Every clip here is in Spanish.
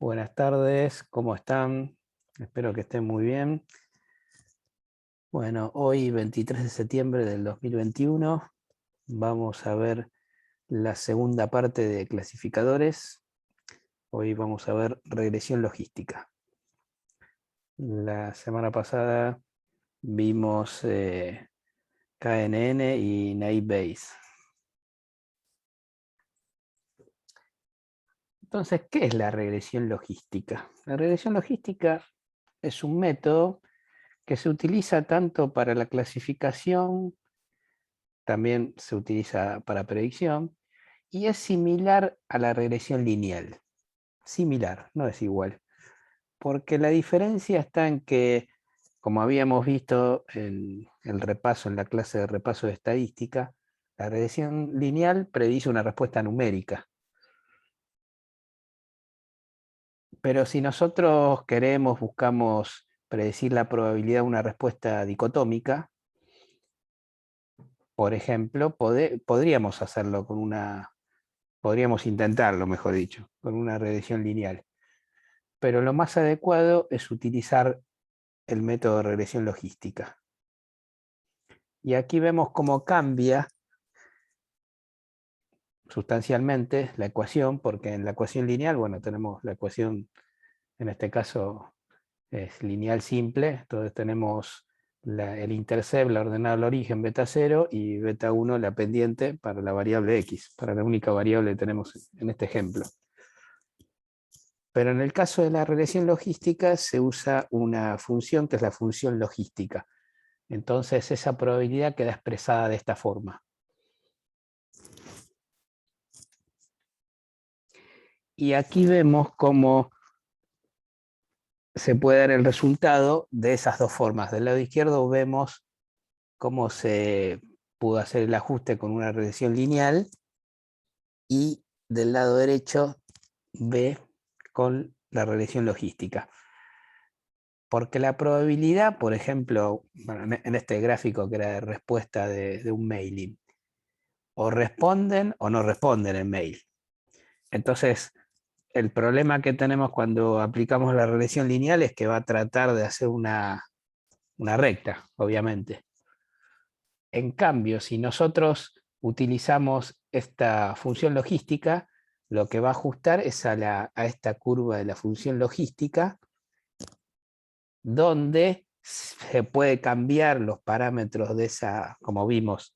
Buenas tardes, ¿cómo están? Espero que estén muy bien. Bueno, hoy 23 de septiembre del 2021 vamos a ver la segunda parte de clasificadores. Hoy vamos a ver regresión logística. La semana pasada vimos KNN y Naive Bayes. Entonces, ¿qué es la regresión logística? La regresión logística es un método que se utiliza tanto para la clasificación, también se utiliza para predicción, y es similar a la regresión lineal. Similar, no es igual. Porque la diferencia está en que, como habíamos visto en el repaso, en la clase de repaso de estadística, la regresión lineal predice una respuesta numérica. Pero si nosotros queremos, buscamos predecir la probabilidad de una respuesta dicotómica, por ejemplo, podríamos hacerlo con podríamos intentarlo, mejor dicho, con una regresión lineal. Pero lo más adecuado es utilizar el método de regresión logística. Y aquí vemos cómo cambia sustancialmente la ecuación, porque en la ecuación lineal, bueno, tenemos la ecuación, en este caso es lineal simple, entonces tenemos el intercept, la ordenada al origen, beta 0, y beta 1, la pendiente para la variable x, para la única variable que tenemos en este ejemplo. Pero en el caso de la regresión logística se usa una función que es la función logística. Entonces esa probabilidad queda expresada de esta forma. Y aquí vemos cómo se puede dar el resultado de esas dos formas. Del lado izquierdo vemos cómo se pudo hacer el ajuste con una regresión lineal, y del lado derecho ve con la regresión logística. Porque la probabilidad, por ejemplo, bueno, en este gráfico que era de respuesta de un mailing, o responden o no responden en mail. Entonces, el problema que tenemos cuando aplicamos la regresión lineal es que va a tratar de hacer una recta, obviamente. En cambio, si nosotros utilizamos esta función logística, lo que va a ajustar es a esta curva de la función logística, donde se puede cambiar los parámetros de esa, como vimos,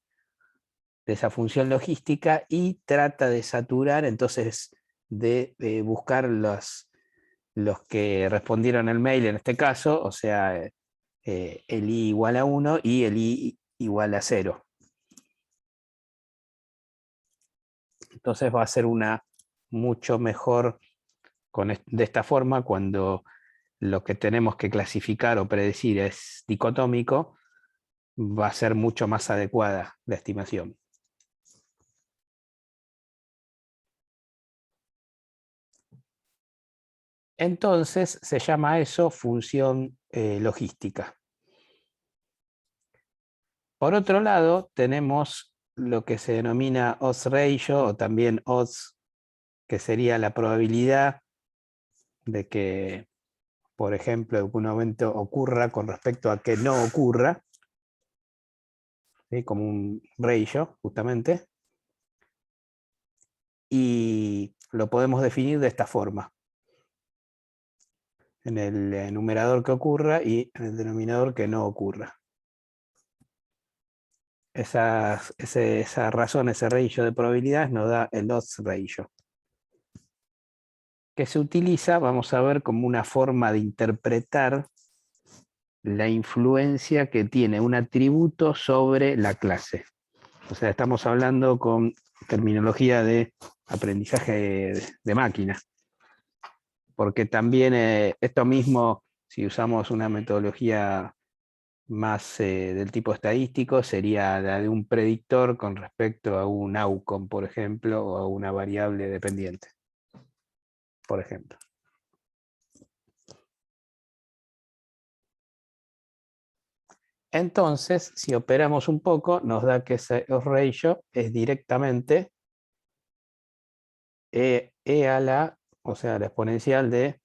de esa función logística, y trata de saturar, entonces de buscar los que respondieron el mail en este caso, o sea, el i igual a 1 y el i igual a 0. Entonces va a ser una mucho mejor de esta forma. Cuando lo que tenemos que clasificar o predecir es dicotómico, va a ser mucho más adecuada la estimación. Entonces se llama eso función logística. Por otro lado, tenemos lo que se denomina odds ratio, o también odds, que sería la probabilidad de que, por ejemplo, un evento ocurra con respecto a que no ocurra, ¿sí? Como un ratio, justamente. Y lo podemos definir de esta forma: en el numerador que ocurra y en el denominador que no ocurra. Esa razón, ese ratio de probabilidades nos da el odds ratio, que se utiliza, vamos a ver, como una forma de interpretar la influencia que tiene un atributo sobre la clase. O sea, estamos hablando con terminología de aprendizaje de máquina, porque también esto mismo, si usamos una metodología más del tipo estadístico, sería la de un predictor con respecto a un outcome, por ejemplo, o a una variable dependiente, por ejemplo. Entonces, si operamos un poco, nos da que ese odds ratio es directamente E a la, o sea, la exponencial de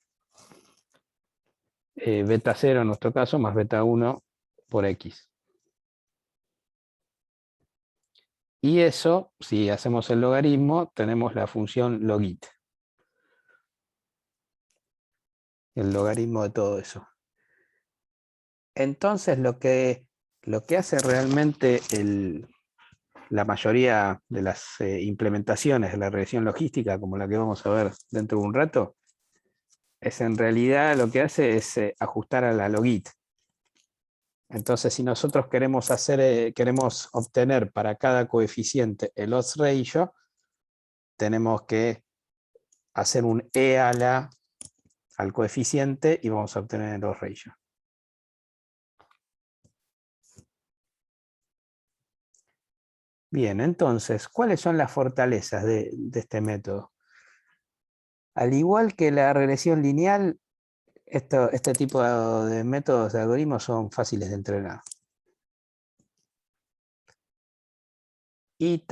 beta 0 en nuestro caso, más beta 1 por x. Y eso, si hacemos el logaritmo, tenemos la función logit. El logaritmo de todo eso. Entonces, lo que hace realmente la mayoría de las implementaciones de la regresión logística, como la que vamos a ver dentro de un rato, es en realidad lo que hace es ajustar a la logit. Entonces, si nosotros queremos obtener para cada coeficiente el odds ratio, tenemos que hacer un e al coeficiente y vamos a obtener el odds ratio. Bien, entonces, ¿cuáles son las fortalezas de este método? Al igual que la regresión lineal, este tipo de métodos de algoritmos son fáciles de entrenar. Y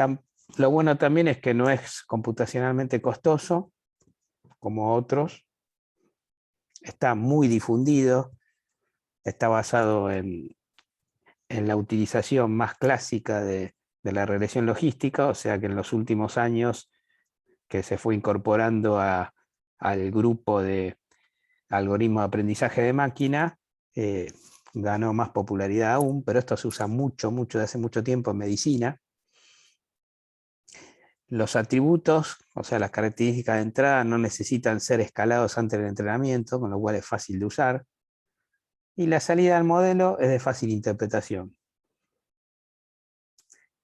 lo bueno también es que no es computacionalmente costoso, como otros. Está muy difundido, está basado en la utilización más clásica de la regresión logística, o sea que en los últimos años que se fue incorporando al grupo de algoritmos de aprendizaje de máquina, ganó más popularidad aún, pero esto se usa mucho, de hace mucho tiempo en medicina. Los atributos, o sea, las características de entrada, no necesitan ser escalados antes del entrenamiento, con lo cual es fácil de usar. Y la salida al modelo es de fácil interpretación.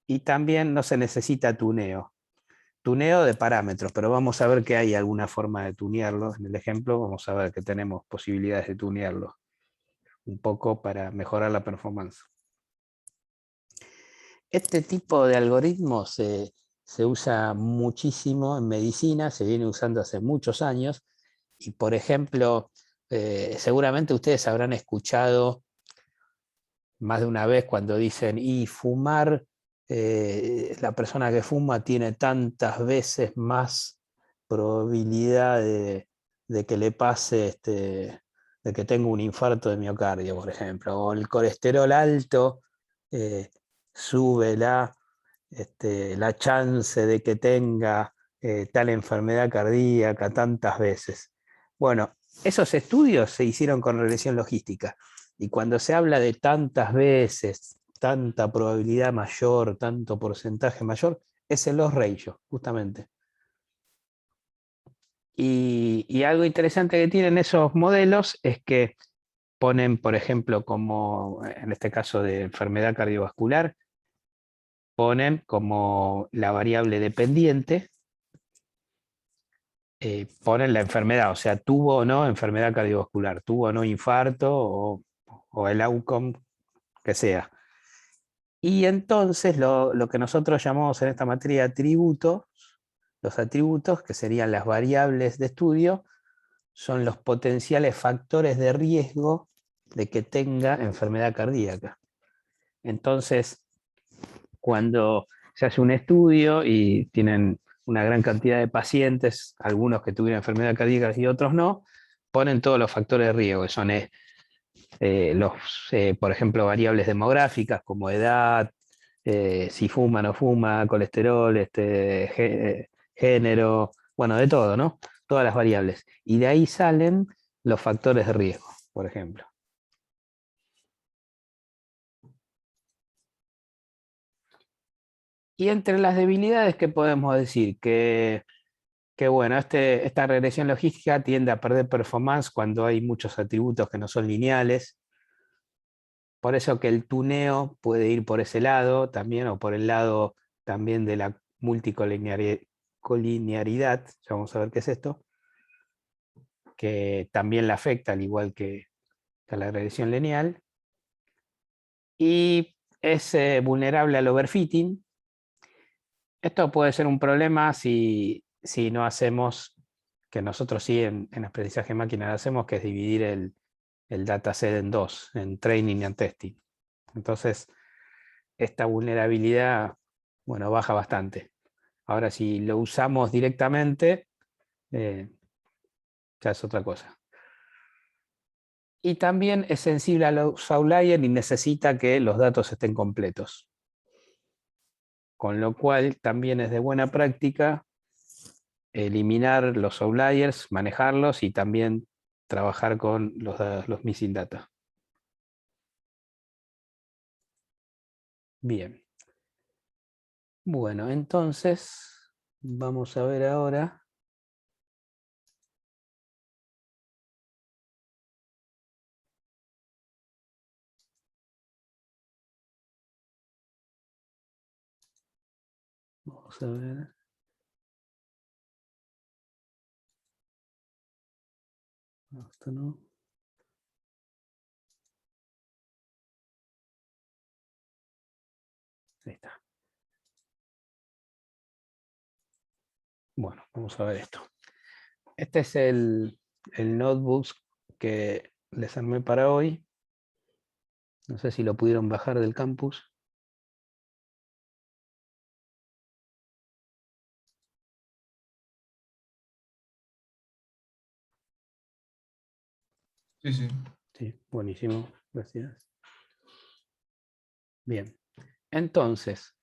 Y también no se necesita tuneo. Tuneo de parámetros, pero vamos a ver que hay alguna forma de tunearlo. En el ejemplo vamos a ver que tenemos posibilidades de tunearlo un poco para mejorar la performance. Este tipo de algoritmos se usa muchísimo en medicina, se viene usando hace muchos años, y por ejemplo, seguramente ustedes habrán escuchado más de una vez cuando dicen, y fumar, la persona que fuma tiene tantas veces más probabilidad de que le pase, de que tenga un infarto de miocardio, por ejemplo, o el colesterol alto sube la chance de que tenga tal enfermedad cardíaca tantas veces. Bueno, esos estudios se hicieron con regresión logística. Y cuando se habla de tantas veces, tanta probabilidad mayor, tanto porcentaje mayor, es el odds ratio, justamente. Y algo interesante que tienen esos modelos es que ponen, por ejemplo, como en este caso de enfermedad cardiovascular, ponen como la variable dependiente, ponen la enfermedad, o sea, tuvo o no enfermedad cardiovascular, tuvo o no infarto o el outcome que sea. Y entonces lo que nosotros llamamos en esta materia atributos, los atributos, que serían las variables de estudio, son los potenciales factores de riesgo de que tenga enfermedad cardíaca. Entonces, cuando se hace un estudio y tienen una gran cantidad de pacientes, algunos que tuvieron enfermedad cardíaca y otros no, ponen todos los factores de riesgo, que son por ejemplo, variables demográficas como edad, si fuma o no fuma, colesterol, género, bueno, de todo, ¿no? Todas las variables. Y de ahí salen los factores de riesgo, por ejemplo. Y entre las debilidades que podemos decir que bueno, esta regresión logística tiende a perder performance cuando hay muchos atributos que no son lineales. Por eso que el tuneo puede ir por ese lado también, o por el lado también de la multicolinearidad, ya vamos a ver qué es esto, que también la afecta al igual que a la regresión lineal. Y es vulnerable al overfitting. Esto puede ser un problema si no hacemos, que nosotros sí en aprendizaje de máquina lo hacemos, que es dividir el dataset en dos, en training y en testing. Entonces, esta vulnerabilidad, bueno, baja bastante. Ahora, si lo usamos directamente, ya es otra cosa. Y también es sensible a los outliers y necesita que los datos estén completos. Con lo cual también es de buena práctica eliminar los outliers, manejarlos y también trabajar con los missing data. Bien. Bueno, entonces vamos a ver ahora. Vamos a ver. No, esto no. Ahí está. Bueno, vamos a ver esto. Este es el notebook que les armé para hoy. No sé si lo pudieron bajar del campus. Sí, sí. Sí, buenísimo. Gracias. Bien. Entonces,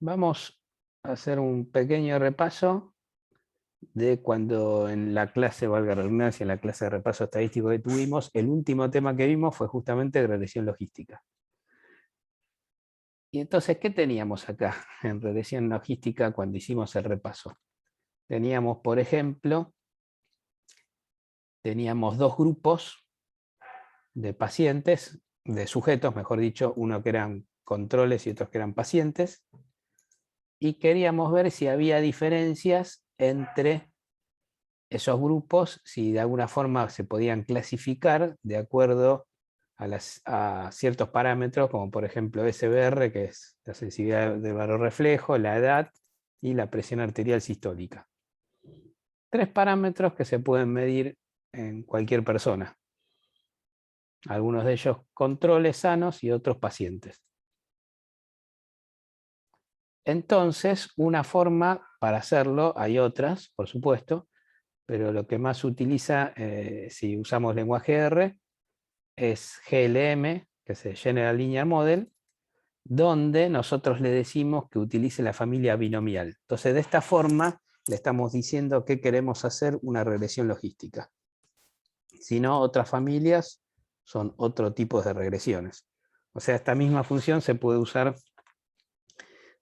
vamos a hacer un pequeño repaso de cuando en la clase, valga la redundancia, en la clase de repaso estadístico que tuvimos, el último tema que vimos fue justamente regresión logística. Y entonces, ¿qué teníamos acá en regresión logística cuando hicimos el repaso? Teníamos, por ejemplo, teníamos dos grupos de pacientes, de sujetos, mejor dicho, uno que eran controles y otros que eran pacientes, y queríamos ver si había diferencias entre esos grupos, si de alguna forma se podían clasificar de acuerdo a ciertos parámetros, como por ejemplo SBR, que es la sensibilidad del barorreflejo, la edad y la presión arterial sistólica. Tres parámetros que se pueden medir en cualquier persona. Algunos de ellos controles sanos y otros pacientes. Entonces, una forma para hacerlo, hay otras, por supuesto, pero lo que más se utiliza, si usamos lenguaje R, es GLM, que es el General Linear Model, donde nosotros le decimos que utilice la familia binomial. Entonces, de esta forma, le estamos diciendo que queremos hacer una regresión logística. Si no, otras familias son otro tipo de regresiones. O sea, esta misma función se puede usar,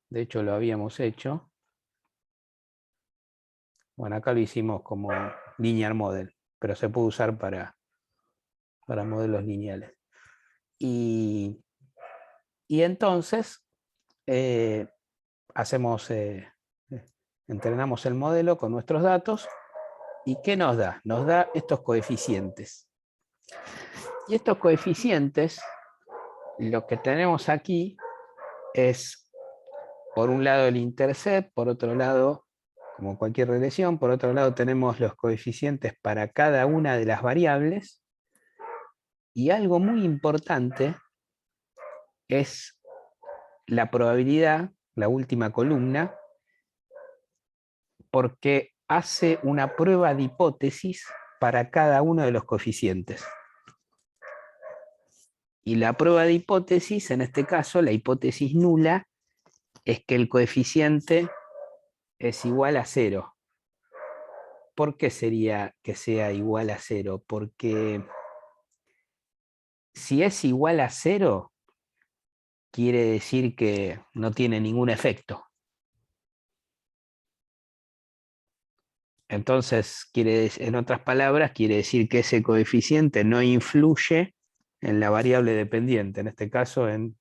de hecho lo habíamos hecho. Bueno, acá lo hicimos como linear model, pero se puede usar para modelos lineales. Y entonces entrenamos el modelo con nuestros datos. ¿Y qué nos da? Nos da estos coeficientes. Y estos coeficientes, lo que tenemos aquí es, por un lado, el intercept, por otro lado, como cualquier regresión, por otro lado tenemos los coeficientes para cada una de las variables. Y algo muy importante es la probabilidad, la última columna, porque hace una prueba de hipótesis para cada uno de los coeficientes. Y la prueba de hipótesis, en este caso, la hipótesis nula, es que el coeficiente es igual a 0. ¿Por qué sería que sea igual a 0? Porque si es igual a 0, quiere decir que no tiene ningún efecto. Entonces, en otras palabras, quiere decir que ese coeficiente no influye en la variable dependiente, en este caso en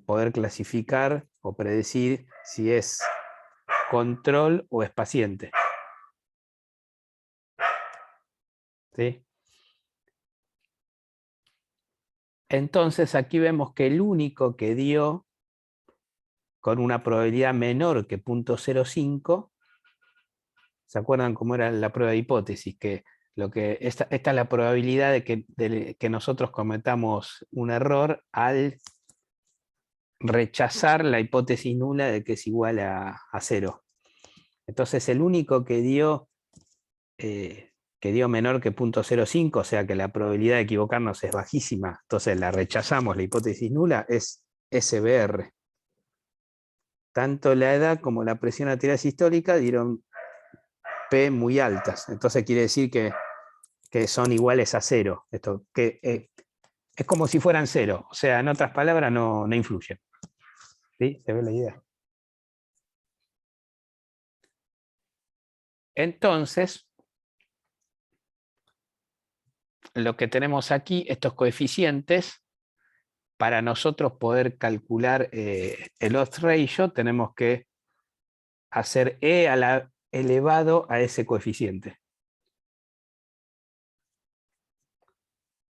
poder clasificar o predecir si es control o es paciente. ¿Sí? Entonces aquí vemos que el único que dio con una probabilidad menor que 0.05, ¿se acuerdan cómo era la prueba de hipótesis? Que esta es la probabilidad de que nosotros cometamos un error al rechazar la hipótesis nula de que es igual a 0. Entonces el único que dio que dio menor que 0.05, o sea que la probabilidad de equivocarnos es bajísima, entonces la rechazamos, la hipótesis nula, es SBR. Tanto la edad como la presión arterial sistólica dieron P muy altas, entonces quiere decir que son iguales a cero. Esto, es como si fueran cero, o sea, en otras palabras no influyen. ¿Sí? ¿Se ve la idea? Entonces, lo que tenemos aquí, estos coeficientes, para nosotros poder calcular el odds ratio, tenemos que hacer E elevado a ese coeficiente.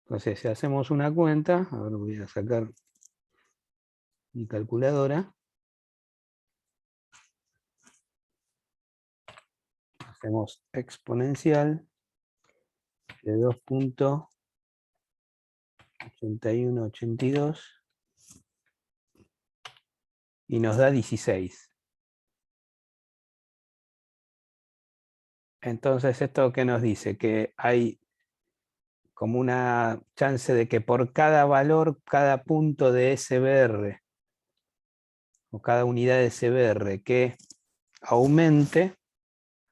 Entonces, si hacemos una cuenta, ahora voy a sacar mi calculadora. Hacemos exponencial de 2.8182 y nos da 16. Entonces, ¿esto qué nos dice? Que hay como una chance de que por cada valor, cada punto de SBR o cada unidad de SBR que aumente,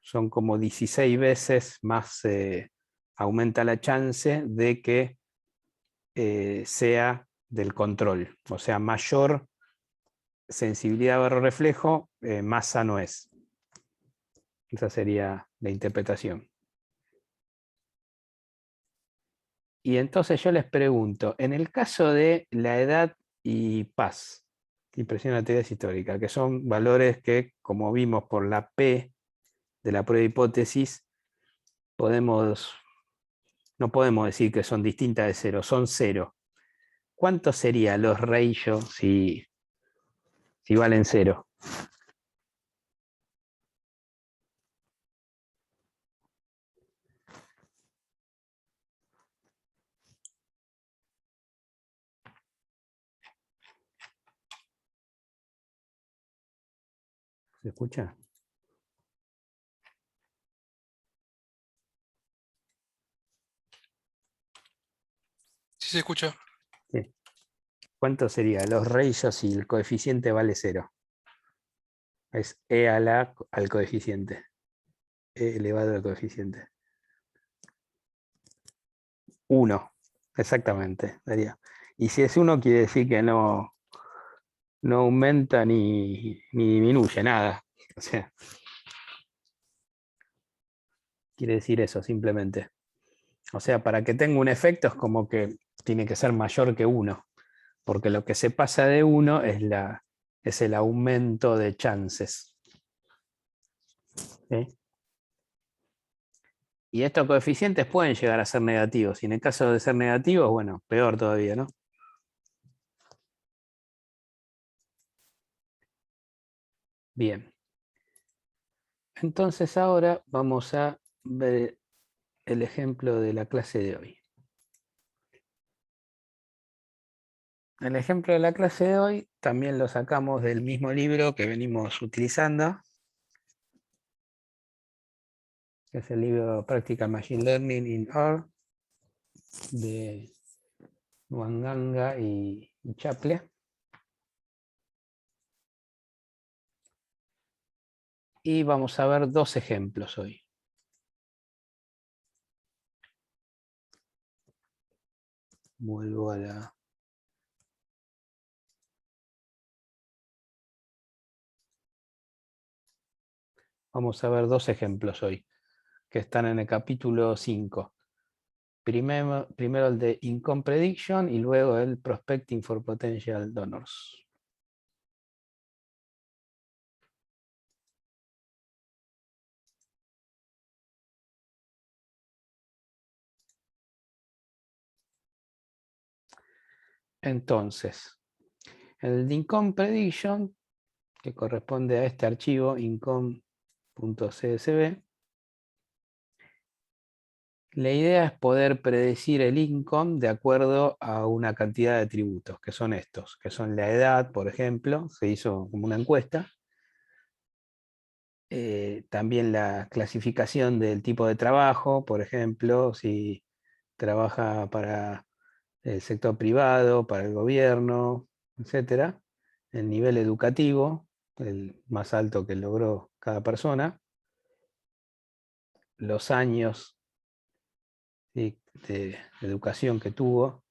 son como 16 veces más, aumenta la chance de que sea del control. O sea, mayor sensibilidad barro reflejo, más sano es. Esa sería la interpretación. Y entonces yo les pregunto, en el caso de la edad y paz, y presión arterial sistólica, que son valores que, como vimos por la P de la prueba de hipótesis, no podemos decir que son distintas de cero, son cero. ¿Cuántos serían los ratios si valen cero? ¿Se escucha? Sí se escucha. Sí. ¿Cuánto sería los ratios si el coeficiente vale cero? Es E al coeficiente. E elevado al coeficiente. 1, exactamente, daría. Y si es 1, quiere decir que no aumenta ni disminuye, nada. O sea, quiere decir eso simplemente. O sea, para que tenga un efecto es como que tiene que ser mayor que 1, porque lo que se pasa de 1 es el aumento de chances. ¿Sí? Y estos coeficientes pueden llegar a ser negativos, y en el caso de ser negativos, bueno, peor todavía, ¿no? Bien. Entonces ahora vamos a ver el ejemplo de la clase de hoy. El ejemplo de la clase de hoy también lo sacamos del mismo libro que venimos utilizando, que es el libro Practical Machine Learning in R de Nwanganga y Chaple. Y vamos a ver dos ejemplos hoy. Vuelvo a la... Vamos a ver dos ejemplos hoy, que están en el capítulo 5. Primero el de Income Prediction y luego el Prospecting for Potential Donors. Entonces, el de Income Prediction, que corresponde a este archivo income.csv, la idea es poder predecir el income de acuerdo a una cantidad de atributos, que son estos, que son la edad, por ejemplo, se hizo como una encuesta, También la clasificación del tipo de trabajo, por ejemplo, si trabaja para el sector privado, para el gobierno, etcétera. El nivel educativo, el más alto que logró cada persona, los años, ¿sí?, de educación que tuvo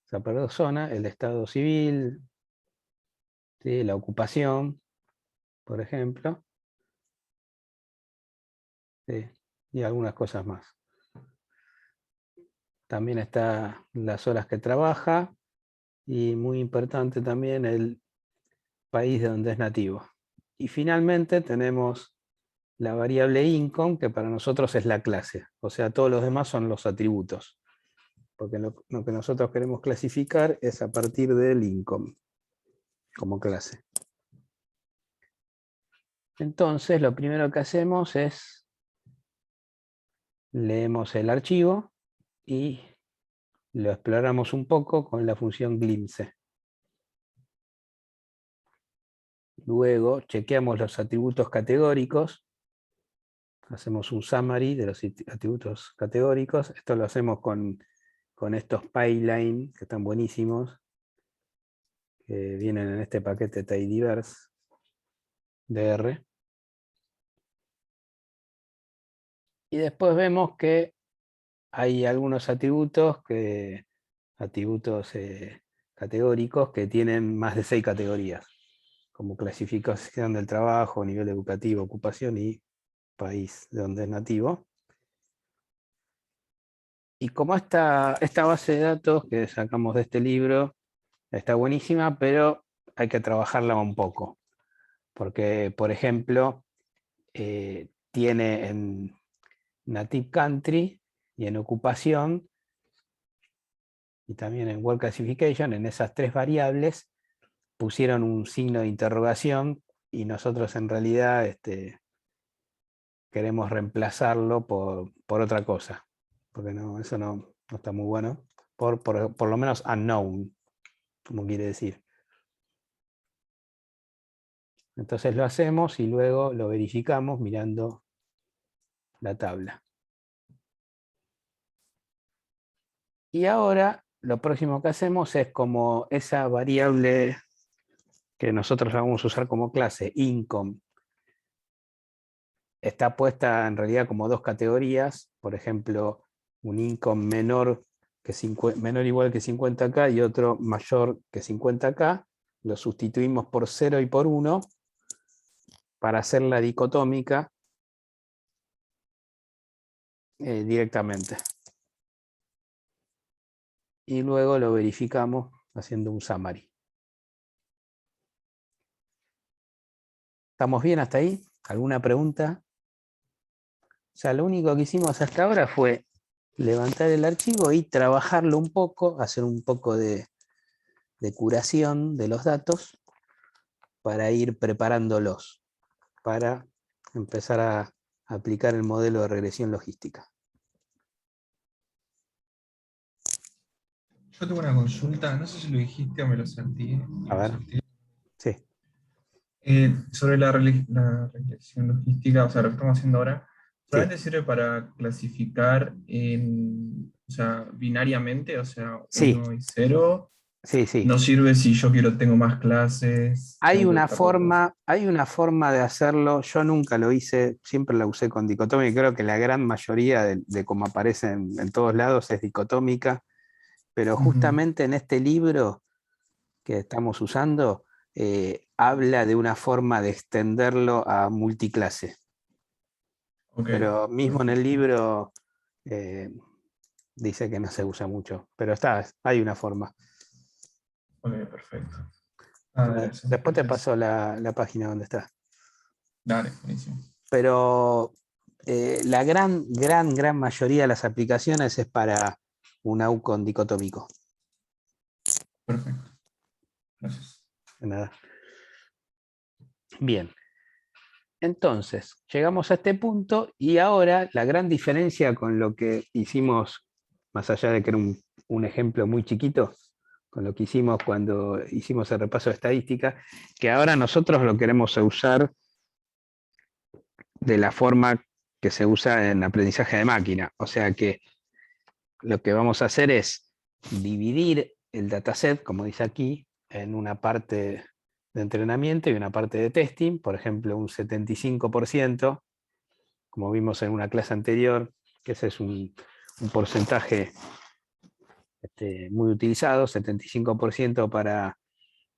esa persona, el estado civil, ¿sí?, la ocupación, por ejemplo, ¿sí?, y algunas cosas más. También está las horas que trabaja y, muy importante también, el país de donde es nativo. Y finalmente tenemos la variable income, que para nosotros es la clase. O sea, todos los demás son los atributos. Porque lo que nosotros queremos clasificar es a partir del income como clase. Entonces, lo primero que hacemos es leemos el archivo y lo exploramos un poco con la función glimpse. Luego chequeamos los atributos categóricos, hacemos un summary de los atributos categóricos. Esto lo hacemos con estos PyLine, que están buenísimos, que vienen en este paquete tidyverse DR. Y después vemos que hay algunos atributos categóricos que tienen más de 6 categorías, como clasificación del trabajo, nivel educativo, ocupación y país de donde es nativo. Y como esta base de datos que sacamos de este libro está buenísima, pero hay que trabajarla un poco. Porque, por ejemplo, tiene en Native Country y en ocupación, y también en Work Classification, en esas 3 variables, pusieron un signo de interrogación y nosotros en realidad queremos reemplazarlo por otra cosa. Porque eso no está muy bueno. Por lo menos unknown, como quiere decir. Entonces lo hacemos y luego lo verificamos mirando la tabla. Y ahora lo próximo que hacemos es, como esa variable que nosotros vamos a usar como clase, income, está puesta en realidad como 2 categorías, por ejemplo, un income menor o igual que 50K y otro mayor que 50K, lo sustituimos por 0 y por 1 para hacer la dicotómica directamente. Y luego lo verificamos haciendo un summary. ¿Estamos bien hasta ahí? ¿Alguna pregunta? O sea, lo único que hicimos hasta ahora fue levantar el archivo y trabajarlo un poco, hacer un poco de curación de los datos para ir preparándolos, para empezar a aplicar el modelo de regresión logística. Yo tengo una consulta, no sé si lo dijiste o me lo salté. A ver, sí. Sobre la regresión logística, o sea, lo que estamos haciendo ahora, ¿solamente sirve para clasificar o sea, binariamente, o sea, Sí, 1 y 0? sí, sí. No sirve si yo tengo más clases, Hay tengo que una tampoco. forma de hacerlo. Yo nunca lo hice, siempre la usé con dicotomía, y creo que la gran mayoría de como aparece en todos lados es dicotómica, pero Ujú. justamente en este libro que estamos usando, habla de una forma de extenderlo a multiclase. Ok, Pero mismo en el perfecto. libro dice que no se usa mucho, pero hay una forma. Ok, perfecto. Dale, eso, Después te gracias. paso la página donde está. Dale, buenísimo. Pero la gran mayoría de las aplicaciones es para un AUCON dicotómico. Perfecto. Gracias. De nada. Bien. Entonces, llegamos a este punto y ahora la gran diferencia con lo que hicimos, más allá de que era un ejemplo muy chiquito, con lo que hicimos cuando hicimos el repaso de estadística, que ahora nosotros lo queremos usar de la forma que se usa en aprendizaje de máquina. O sea que lo que vamos a hacer es dividir el dataset, como dice aquí, en una parte de entrenamiento y una parte de testing, por ejemplo, un 75%, como vimos en una clase anterior, que ese es un porcentaje muy utilizado, 75% para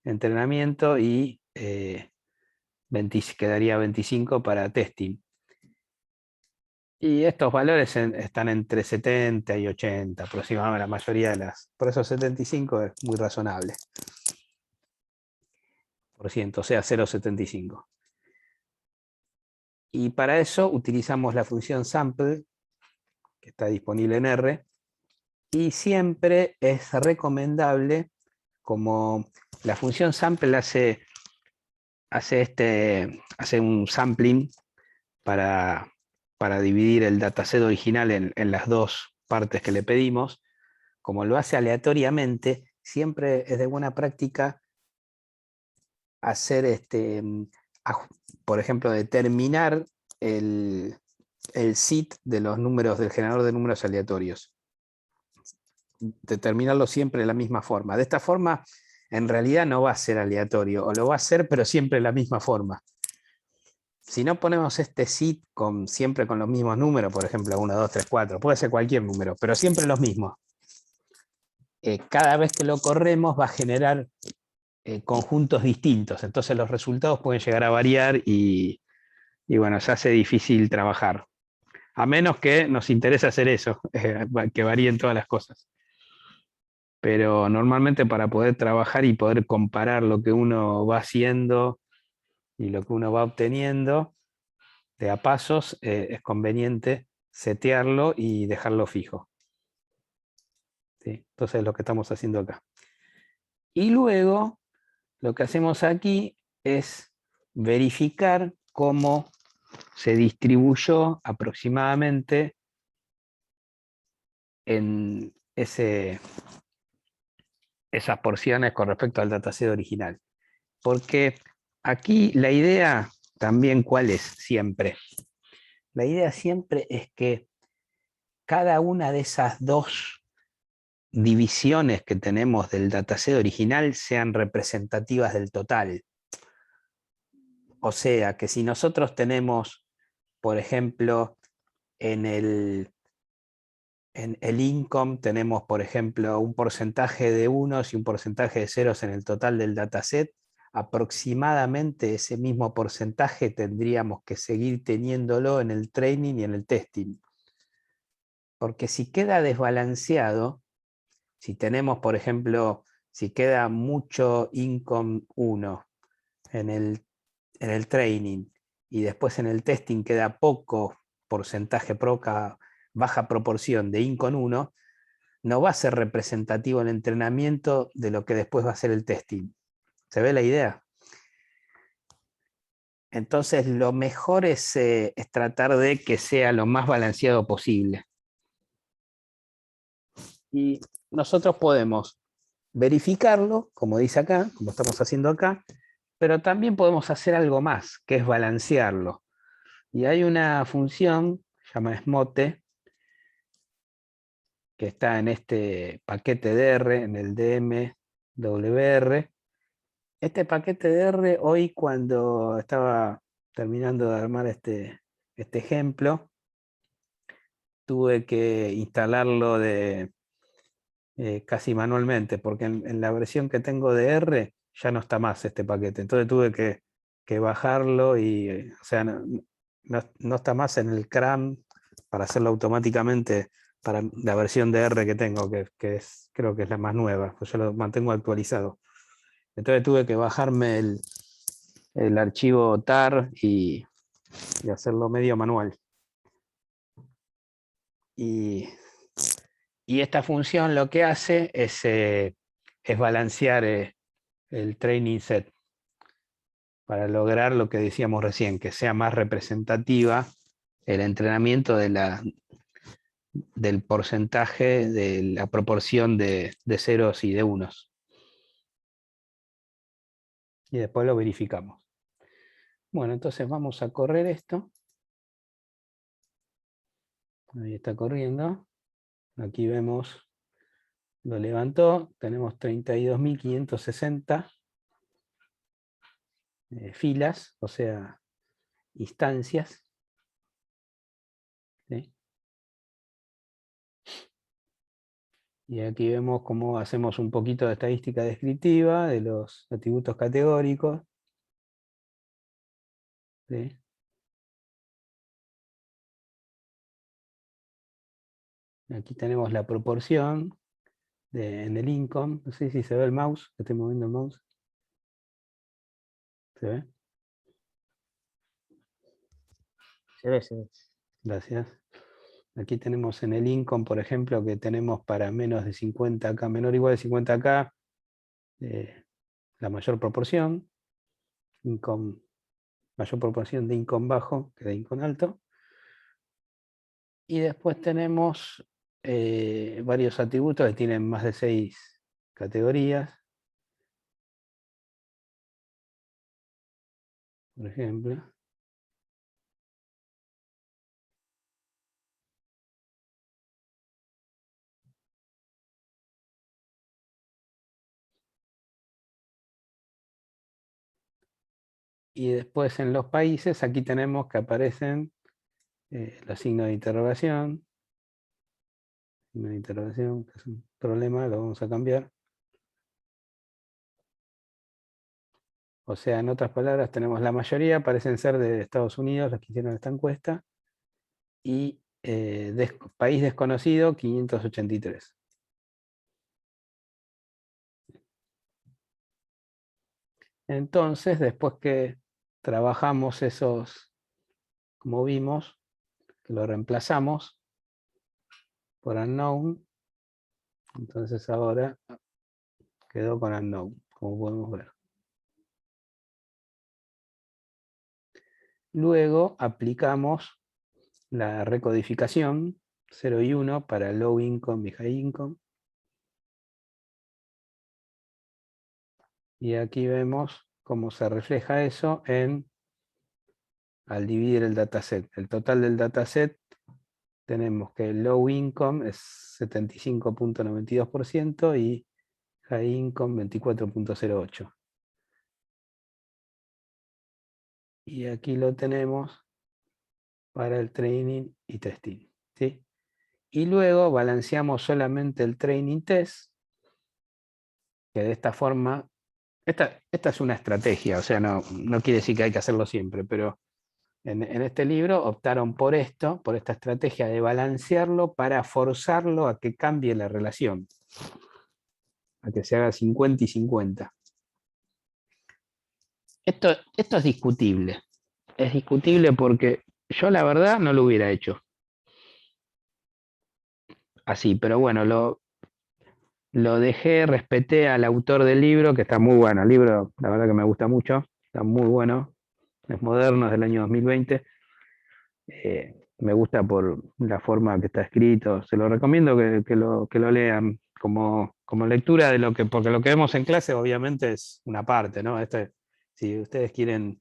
entrenamiento y quedaría 25% para testing. Y estos valores están entre 70 y 80 aproximadamente, la mayoría de las. Por eso 75 es muy razonable. O sea, 0,75. Y para eso utilizamos la función sample, que está disponible en R, y siempre es recomendable, como la función sample hace un sampling para dividir el dataset original en las dos partes que le pedimos. Como lo hace aleatoriamente, siempre es de buena práctica hacer, por ejemplo, determinar el seed de los números del generador de números aleatorios. Determinarlo siempre de la misma forma. De esta forma, en realidad no va a ser aleatorio, o lo va a ser, pero siempre de la misma forma. Si no ponemos este seed siempre con los mismos números, por ejemplo, 1, 2, 3, 4, puede ser cualquier número, pero siempre los mismos. Cada vez que lo corremos va a generar conjuntos distintos, entonces los resultados pueden llegar a variar y bueno, se hace difícil trabajar. A menos que nos interese hacer eso, que varíen todas las cosas. Pero normalmente para poder trabajar y poder comparar lo que uno va haciendo y lo que uno va obteniendo de a pasos, es conveniente setearlo y dejarlo fijo. ¿Sí? Entonces es lo que estamos haciendo acá. Y luego lo que hacemos aquí es verificar cómo se distribuyó aproximadamente en esas porciones con respecto al dataset original. Porque aquí la idea también, ¿cuál es siempre? La idea siempre es que cada una de esas dos divisiones que tenemos del dataset original sean representativas del total. O sea, que si nosotros tenemos, por ejemplo, en el income tenemos, por ejemplo, un porcentaje de unos y un porcentaje de ceros en el total del dataset, aproximadamente ese mismo porcentaje tendríamos que seguir teniéndolo en el training y en el testing. Porque si queda desbalanceado, si tenemos, por ejemplo, si queda mucho income 1 en el training y después en el testing queda poco porcentaje, baja proporción de income 1, no va a ser representativo el entrenamiento de lo que después va a ser el testing. ¿Se ve la idea? Entonces lo mejor es tratar de que sea lo más balanceado posible. Y nosotros podemos verificarlo, como dice acá, como estamos haciendo acá, pero también podemos hacer algo más, que es balancearlo. Y hay una función, se llama SMOTE, que está en este paquete de R, en el DMWR. Este paquete de R, hoy cuando estaba terminando de armar este ejemplo, tuve que instalarlo casi manualmente, porque en la versión que tengo de R ya no está más este paquete. Entonces tuve que bajarlo y, o sea, no está más en el CRAN para hacerlo automáticamente para la versión de R que tengo, que creo que es la más nueva, pues yo lo mantengo actualizado. Entonces tuve que bajarme el archivo tar y hacerlo medio manual. Y esta función lo que hace es balancear el training set para lograr lo que decíamos recién, que sea más representativa el entrenamiento del porcentaje, de la proporción de ceros y de unos. Y después lo verificamos. Bueno, entonces vamos a correr esto. Ahí está corriendo. Aquí vemos, lo levantó. Tenemos 32.560 filas, o sea, instancias. ¿Sí? Y aquí vemos cómo hacemos un poquito de estadística descriptiva de los atributos categóricos. ¿Sí? Aquí tenemos la proporción en el income. No sé si se ve el mouse, estoy moviendo el mouse. ¿Se ve? Se ve, se ve. Gracias. Aquí tenemos en el income, por ejemplo, que tenemos para menos de 50K, menor o igual de 50K, la mayor proporción. Income, mayor proporción de income bajo que de income alto. Y después tenemos varios atributos que tienen más de 6 categorías. Por ejemplo. Y después en los países, aquí tenemos que aparecen los signos de interrogación. Signo de interrogación, que es un problema, lo vamos a cambiar. O sea, en otras palabras, tenemos la mayoría, parecen ser de Estados Unidos, los que hicieron esta encuesta, y país desconocido, 583. Entonces, después que trabajamos esos, como vimos, que lo reemplazamos por unknown, entonces ahora quedó con unknown, como podemos ver. Luego aplicamos la recodificación 0 y 1 para low income y high income. Y aquí vemos cómo se refleja eso al dividir el dataset. El total del dataset tenemos que low income es 75.92% y high income 24.08%. Y aquí lo tenemos para el training y testing. ¿Sí? Y luego balanceamos solamente el training test, que de esta forma, esta es una estrategia, o sea, no quiere decir que hay que hacerlo siempre, pero en este libro optaron por esto, por esta estrategia de balancearlo para forzarlo a que cambie la relación, a que se haga 50 y 50. Esto es discutible. Es discutible porque yo la verdad no lo hubiera hecho así, pero bueno, lo dejé, respeté al autor del libro, que está muy bueno. El libro, la verdad que me gusta mucho, está muy bueno, es moderno, es del año 2020. Me gusta por la forma que está escrito. Se lo recomiendo que lo lean como lectura de lo que, porque lo que vemos en clase obviamente es una parte, ¿no? Si ustedes quieren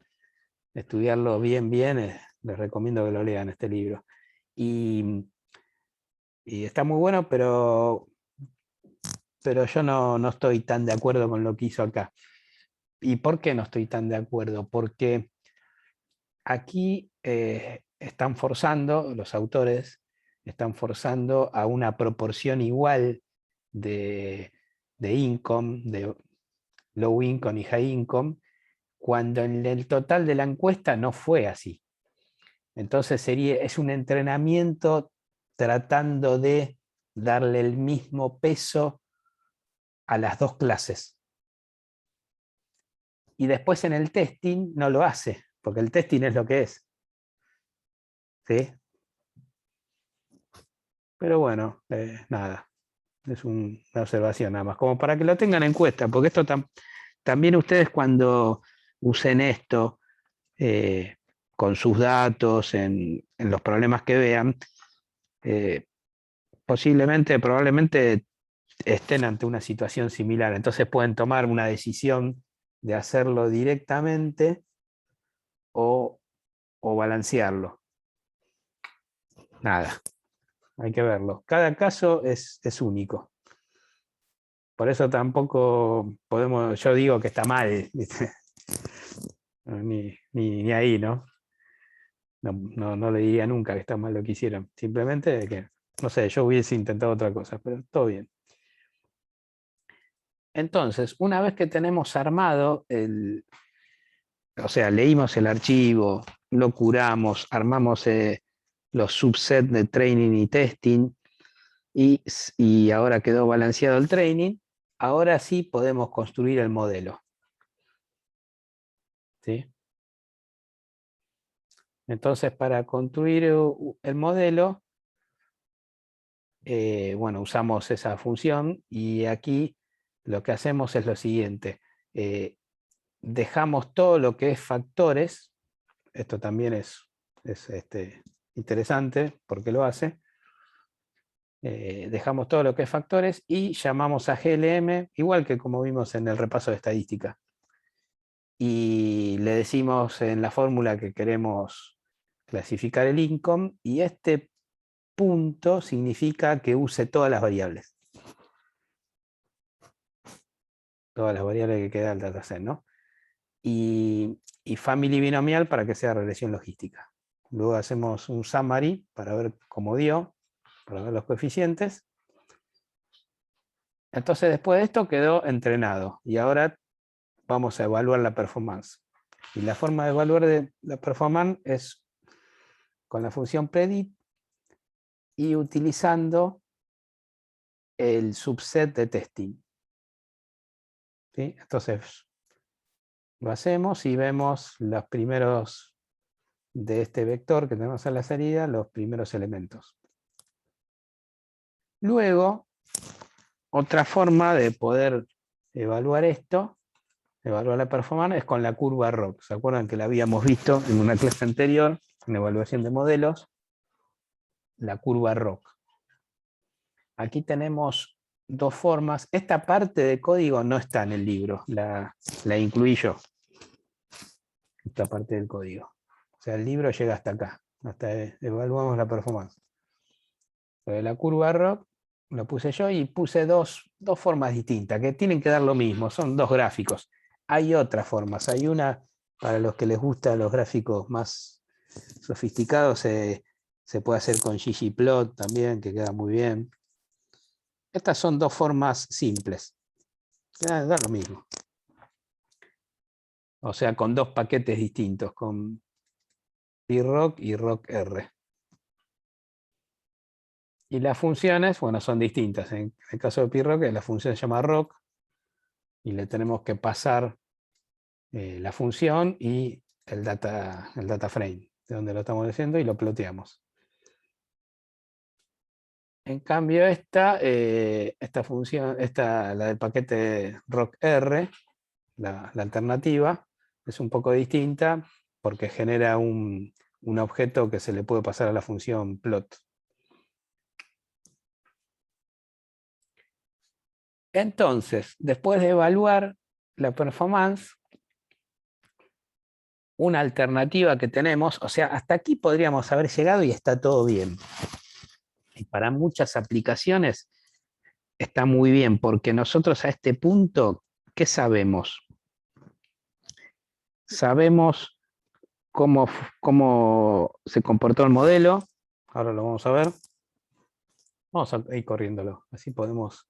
estudiarlo bien, les recomiendo que lo lean este libro. Y está muy bueno, pero yo no estoy tan de acuerdo con lo que hizo acá. ¿Y por qué no estoy tan de acuerdo? Porque aquí están forzando, los autores están forzando a una proporción igual de income, de low income y high income, cuando en el total de la encuesta no fue así. Entonces es un entrenamiento tratando de darle el mismo peso a las dos clases. Y después en el testing no lo hace, porque el testing es lo que es. ¿Sí? Pero bueno, nada, es una observación nada más, como para que lo tengan en cuenta, porque esto también ustedes cuando usen esto con sus datos en los problemas que vean, probablemente estén ante una situación similar, entonces pueden tomar una decisión de hacerlo directamente o balancearlo. Nada, hay que verlo. Cada caso es único. Por eso tampoco podemos, yo digo que está mal, ¿viste? Ni ahí, ¿no? No le diría nunca que está mal lo que hicieron. Simplemente que, no sé, yo hubiese intentado otra cosa, pero todo bien. Entonces, una vez que tenemos armado o sea, leímos el archivo, lo curamos, armamos los subsets de training y testing, y ahora quedó balanceado el training, ahora sí podemos construir el modelo. ¿Sí? Entonces, para construir el modelo, bueno, usamos esa función, y aquí lo que hacemos es lo siguiente. Dejamos todo lo que es factores. Esto también es interesante porque lo hace. Dejamos todo lo que es factores y llamamos a GLM, igual que como vimos en el repaso de estadística. Y le decimos en la fórmula que queremos clasificar el income, y este punto significa que use todas las variables. Todas las variables que queda el dataset, ¿no? Y family binomial para que sea regresión logística. Luego hacemos un summary para ver cómo dio, para ver los coeficientes. Entonces después de esto quedó entrenado, y ahora vamos a evaluar la performance. Y la forma de evaluar la performance es con la función predict y utilizando el subset de testing. ¿Sí? Entonces lo hacemos y vemos los primeros de este vector que tenemos en la salida, los primeros elementos. Luego, otra forma de poder evaluar esto, evaluar la performance, es con la curva ROC. ¿Se acuerdan que la habíamos visto en una clase anterior, en evaluación de modelos? La curva ROC. Aquí tenemos dos formas. Esta parte de código no está en el libro, la incluí yo. Esta parte del código. O sea, el libro llega hasta acá, hasta evaluamos la performance. La curva ROC lo puse yo y puse dos formas distintas que tienen que dar lo mismo, son dos gráficos. Hay otras formas, hay una para los que les gustan los gráficos más sofisticados, se puede hacer con ggplot también, que queda muy bien. Estas son dos formas simples, da lo mismo. O sea, con dos paquetes distintos, con PROC y ROC-R. Y las funciones, bueno, son distintas. En el caso de PROC, la función se llama ROC, y le tenemos que pasar la función y el data frame, de donde lo estamos diciendo, y lo ploteamos. En cambio, esta función, la del paquete ROC-R, la alternativa, es un poco distinta porque genera un objeto que se le puede pasar a la función plot. Entonces, después de evaluar la performance, una alternativa que tenemos, o sea, hasta aquí podríamos haber llegado y está todo bien. Y para muchas aplicaciones está muy bien, porque nosotros a este punto, ¿qué sabemos? Sabemos cómo se comportó el modelo. Ahora lo vamos a ver. Vamos a ir corriéndolo, así podemos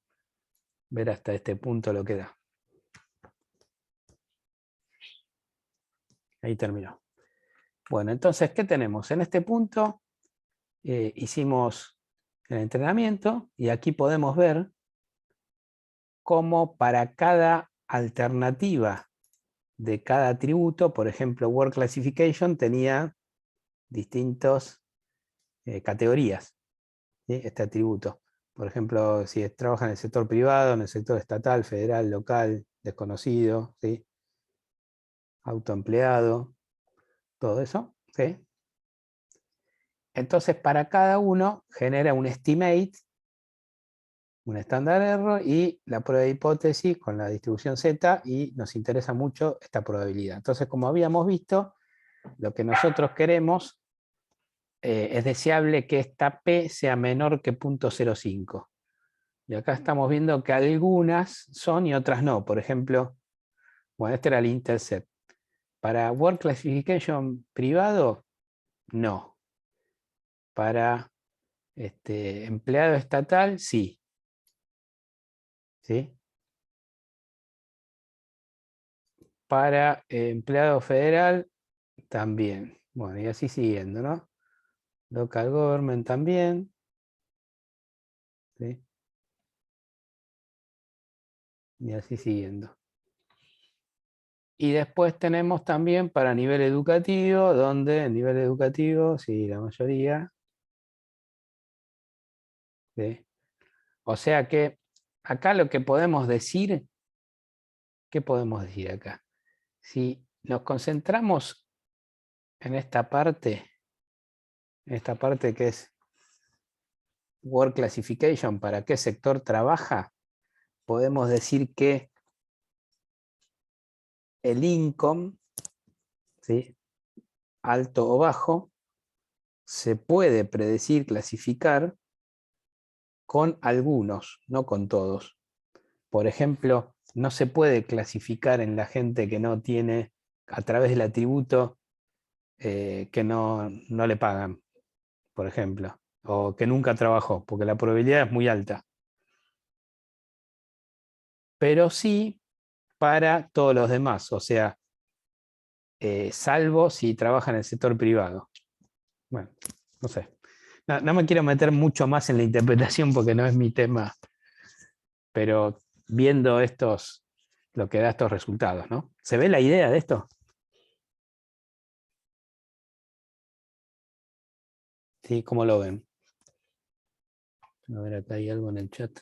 ver hasta este punto lo que da. Ahí terminó. Bueno, entonces, ¿qué tenemos? En este punto hicimos el entrenamiento, y aquí podemos ver cómo para cada alternativa de cada atributo, por ejemplo, Word Classification tenía distintas categorías, ¿sí? Este atributo. Por ejemplo, si trabaja en el sector privado, en el sector estatal, federal, local, desconocido, ¿sí? Autoempleado, todo eso, ¿sí? Entonces, para cada uno genera un estimate, un estándar error, y la prueba de hipótesis con la distribución Z, y nos interesa mucho esta probabilidad. Entonces, como habíamos visto, lo que nosotros queremos es deseable que esta P sea menor que 0.05. Y acá estamos viendo que algunas son y otras no. Por ejemplo, bueno, este era el intercept. Para Word Classification privado, no. Para empleado estatal, sí. ¿Sí? Para empleado federal, también. Bueno, y así siguiendo, ¿no? Local government también. ¿Sí? Y así siguiendo. Y después tenemos también para nivel educativo, donde en nivel educativo, sí, la mayoría. ¿Sí? O sea que acá lo que podemos decir, ¿qué podemos decir acá? Si nos concentramos en esta parte que es Work Classification, para qué sector trabaja, podemos decir que el income, ¿sí?, alto o bajo, se puede predecir, clasificar con algunos, no con todos. Por ejemplo, no se puede clasificar en la gente que no tiene, a través del atributo, que no le pagan, por ejemplo, o que nunca trabajó, porque la probabilidad es muy alta. Pero sí para todos los demás, o sea, salvo si trabaja en el sector privado. Bueno, no sé. No me quiero meter mucho más en la interpretación porque no es mi tema, pero viendo lo que da estos resultados, ¿no? ¿Se ve la idea de esto? Sí, ¿cómo lo ven? A ver, acá hay algo en el chat.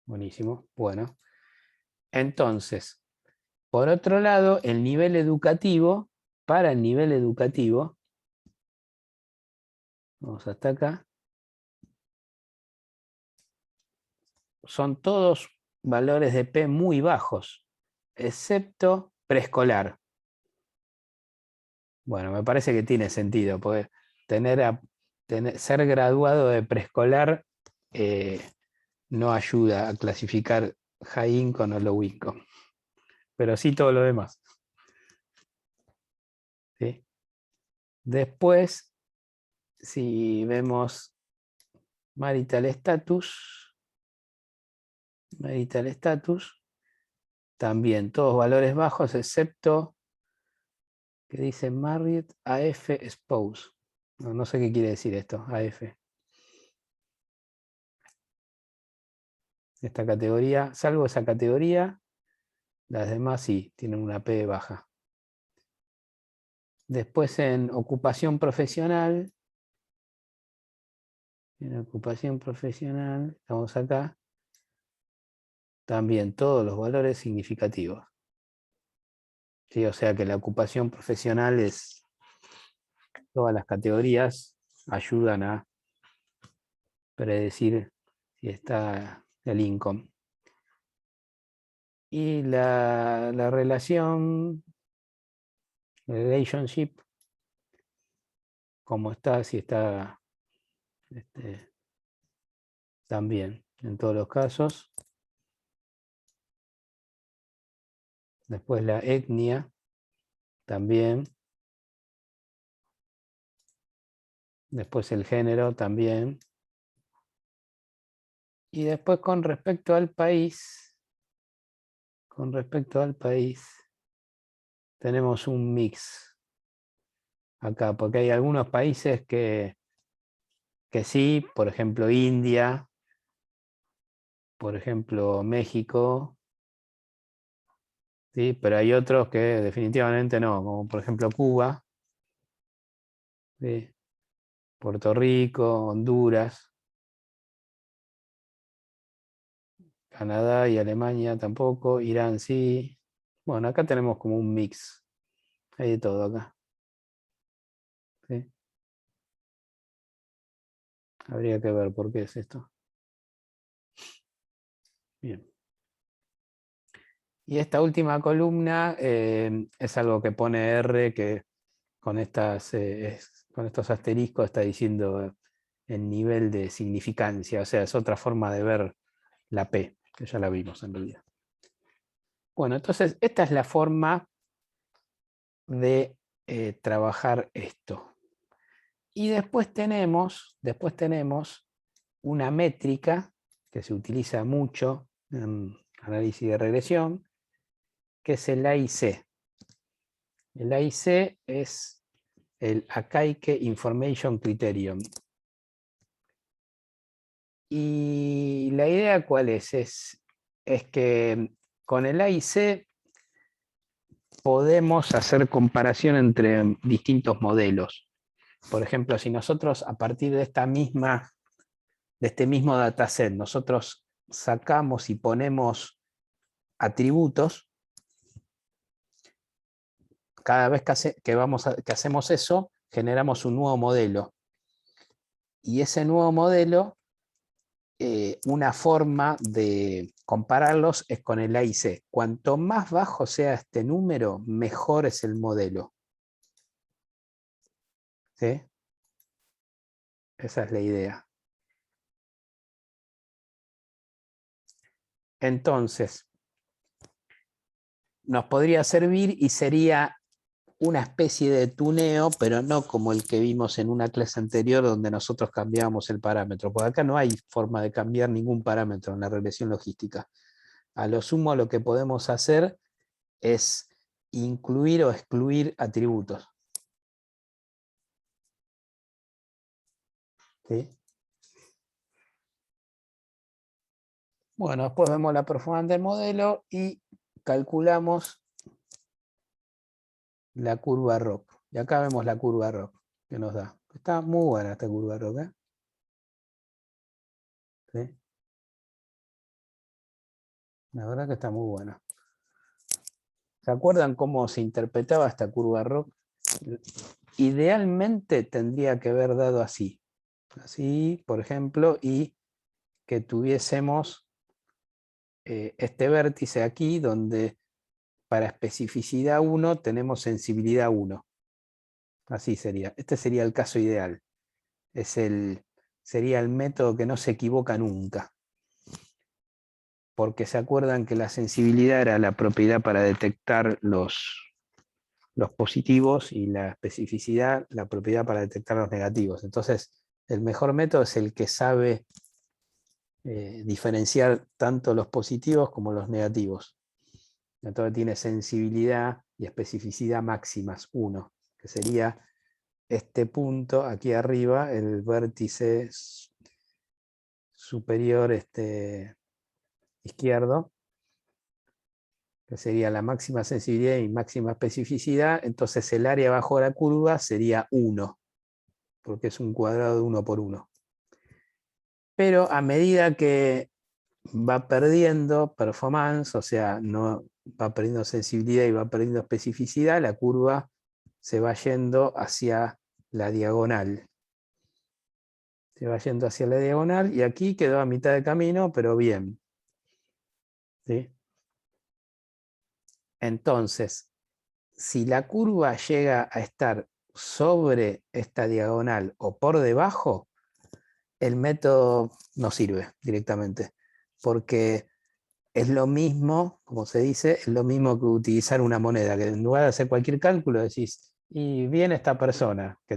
Buenísimo. Bueno, entonces, por otro lado, el nivel educativo, para el nivel educativo, vamos hasta acá, son todos valores de P muy bajos, excepto preescolar. Bueno, me parece que tiene sentido, porque ser graduado de preescolar no ayuda a clasificar high income o low income, pero sí todo lo demás. ¿Sí? Después, si vemos marital status, también todos valores bajos, excepto que dice married AF spouse. No sé qué quiere decir esto, AF. Esta categoría, salvo esa categoría, las demás sí, tienen una P baja. Después en ocupación profesional, estamos acá, también todos los valores significativos. ¿Sí? O sea que la ocupación profesional es, todas las categorías ayudan a predecir si está el income. Y la relationship, como está, si está también en todos los casos. Después la etnia, también. Después el género, también. Y después con respecto al país, tenemos un mix acá, porque hay algunos países que sí, por ejemplo India, por ejemplo México, ¿sí? Pero hay otros que definitivamente no, como por ejemplo Cuba, ¿sí? Puerto Rico, Honduras, Canadá y Alemania tampoco, Irán sí. Bueno, acá tenemos como un mix, hay de todo acá. ¿Sí? Habría que ver por qué es esto. Bien. Y esta última columna es algo que pone R, que con estos asteriscos está diciendo el nivel de significancia, o sea, es otra forma de ver la P, que ya la vimos en realidad. Bueno, entonces esta es la forma de trabajar esto. Y después tenemos una métrica que se utiliza mucho en análisis de regresión, que es el AIC. El AIC es el Akaike Information Criterion. Y la idea ¿cuál es? Es que con el AIC podemos hacer comparación entre distintos modelos. Por ejemplo, si nosotros a partir de este mismo dataset, nosotros sacamos y ponemos atributos, cada vez que hacemos eso, generamos un nuevo modelo. Y ese nuevo modelo, una forma de compararlos es con el AIC. Cuanto más bajo sea este número, mejor es el modelo. ¿Sí? Esa es la idea. Entonces, nos podría servir y sería una especie de tuneo, pero no como el que vimos en una clase anterior donde nosotros cambiábamos el parámetro. Por acá no hay forma de cambiar ningún parámetro en la regresión logística. A lo sumo lo que podemos hacer es incluir o excluir atributos. ¿Sí? Bueno, después vemos la performance del modelo y calculamos la curva ROC. Y acá vemos la curva ROC que nos da. Está muy buena esta curva ROC, ¿eh? ¿Sí? La verdad que está muy buena. ¿Se acuerdan cómo se interpretaba esta curva ROC? Idealmente tendría que haber dado así. Así, por ejemplo, y que tuviésemos este vértice aquí donde para especificidad 1 tenemos sensibilidad 1. Así sería. Este sería el caso ideal. Sería el método que no se equivoca nunca. Porque se acuerdan que la sensibilidad era la propiedad para detectar los positivos y la especificidad la propiedad para detectar los negativos. Entonces, el mejor método es el que sabe diferenciar tanto los positivos como los negativos. Entonces tiene sensibilidad y especificidad máximas 1, que sería este punto aquí arriba, el vértice superior izquierdo, que sería la máxima sensibilidad y máxima especificidad. Entonces el área bajo la curva sería 1, porque es un cuadrado de 1 por 1. Pero a medida que va perdiendo performance, o sea, no va perdiendo sensibilidad y va perdiendo especificidad, la curva se va yendo hacia la diagonal. Se va yendo hacia la diagonal y aquí quedó a mitad de camino, pero bien. ¿Sí? Entonces, si la curva llega a estar sobre esta diagonal o por debajo, el método no sirve directamente, porque es lo mismo, como se dice, es lo mismo que utilizar una moneda, que en lugar de hacer cualquier cálculo decís, y viene esta persona que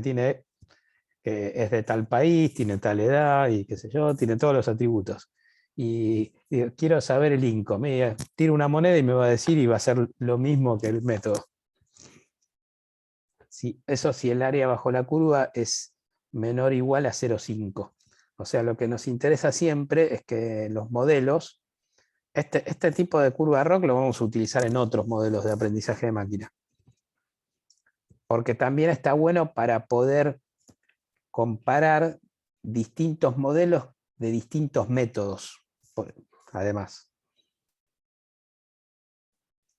es de tal país, tiene tal edad y qué sé yo, tiene todos los atributos. Y digo, quiero saber el income. Tiro una moneda y me va a decir y va a ser lo mismo que el método. Eso si el área bajo la curva es menor o igual a 0,5. O sea, lo que nos interesa siempre es que los modelos, este tipo de curva ROC lo vamos a utilizar en otros modelos de aprendizaje de máquina. Porque también está bueno para poder comparar distintos modelos de distintos métodos, además.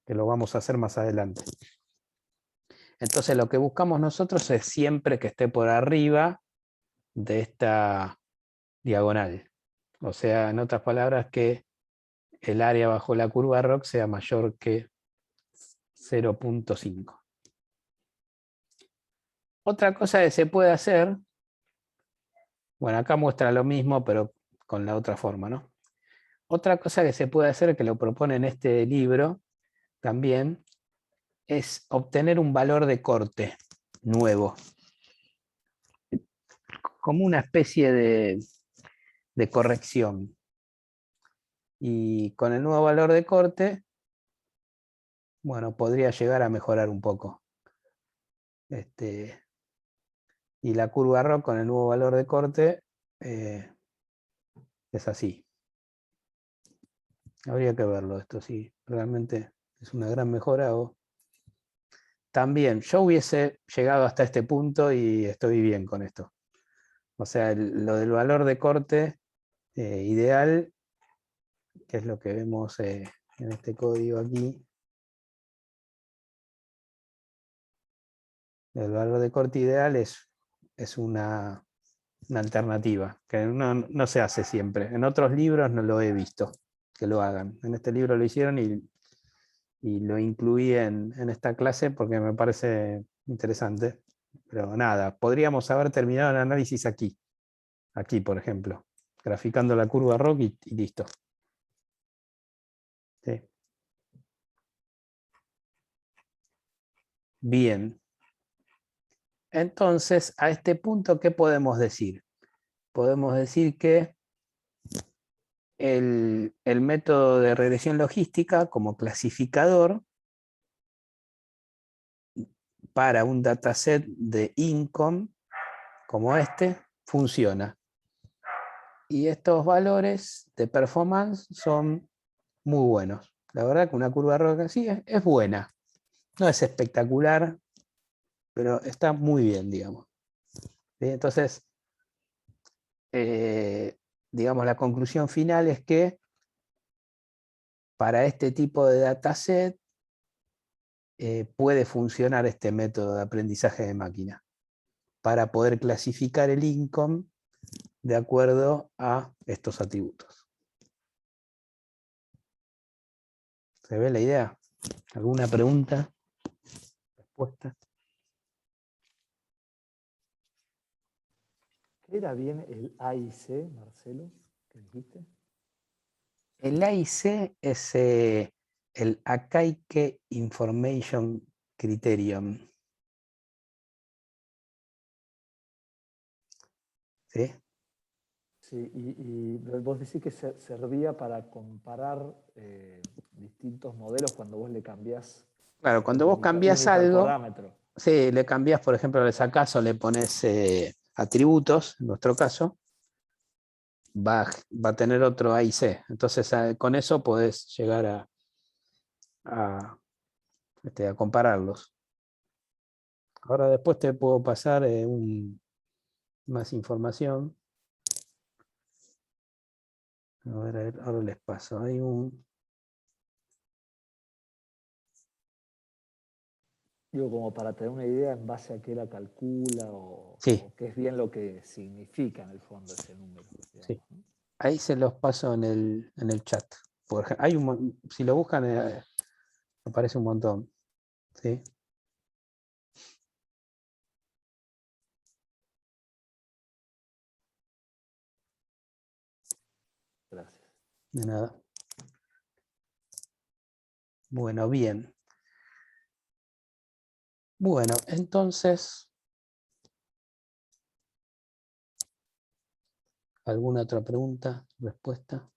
Que lo vamos a hacer más adelante. Entonces lo que buscamos nosotros es siempre que esté por arriba de esta diagonal. O sea, en otras palabras, que el área bajo la curva ROC sea mayor que 0,5. Otra cosa que se puede hacer, bueno, acá muestra lo mismo, pero con la otra forma, ¿no? Otra cosa que se puede hacer, que lo propone en este libro también, es obtener un valor de corte nuevo, como una especie de corrección. Y con el nuevo valor de corte, bueno, podría llegar a mejorar un poco. Y la curva ROC con el nuevo valor de corte es así. Habría que verlo esto, si realmente es una gran mejora o... También, yo hubiese llegado hasta este punto y estoy bien con esto. O sea, lo del valor de corte ideal, que es lo que vemos en este código aquí. El valor de corte ideal es una alternativa, que no se hace siempre. En otros libros no lo he visto que lo hagan. En este libro lo hicieron y lo incluí en esta clase porque me parece interesante. Pero nada, podríamos haber terminado el análisis aquí. Aquí, por ejemplo. Graficando la curva ROC y listo. ¿Sí? Bien. Entonces, a este punto, ¿qué podemos decir? Podemos decir que el método de regresión logística como clasificador para un dataset de income como este funciona. Y estos valores de performance son muy buenos. La verdad que una curva ROC así es buena. No es espectacular, pero está muy bien, digamos. ¿Sí? Entonces, digamos, la conclusión final es que para este tipo de dataset puede funcionar este método de aprendizaje de máquina para poder clasificar el income de acuerdo a estos atributos. ¿Se ve la idea? ¿Alguna pregunta? ¿Respuesta? ¿Qué era bien el AIC, Marcelo, que dijiste? El AIC es el Akaike Information Criterion. ¿Sí? Sí, y vos decís que servía para comparar distintos modelos cuando vos le cambiás Claro, cuando vos un cambiás algo, hiperparámetro. sí, le cambiás, por ejemplo, le sacás o le pones atributos, en nuestro caso, va a tener otro AIC. Entonces, con eso podés llegar a compararlos. Ahora después te puedo pasar más información. A ver, ahora les paso. Hay Digo, como para tener una idea en base a qué la calcula Sí, o qué es bien lo que significa en el fondo ese número. sí. Digamos, ¿no? Ahí se los paso en el chat. Hay si lo buscan, aparece un montón. ¿Sí? Gracias. De nada. Bueno, bien. Bueno, entonces, ¿alguna otra pregunta, respuesta?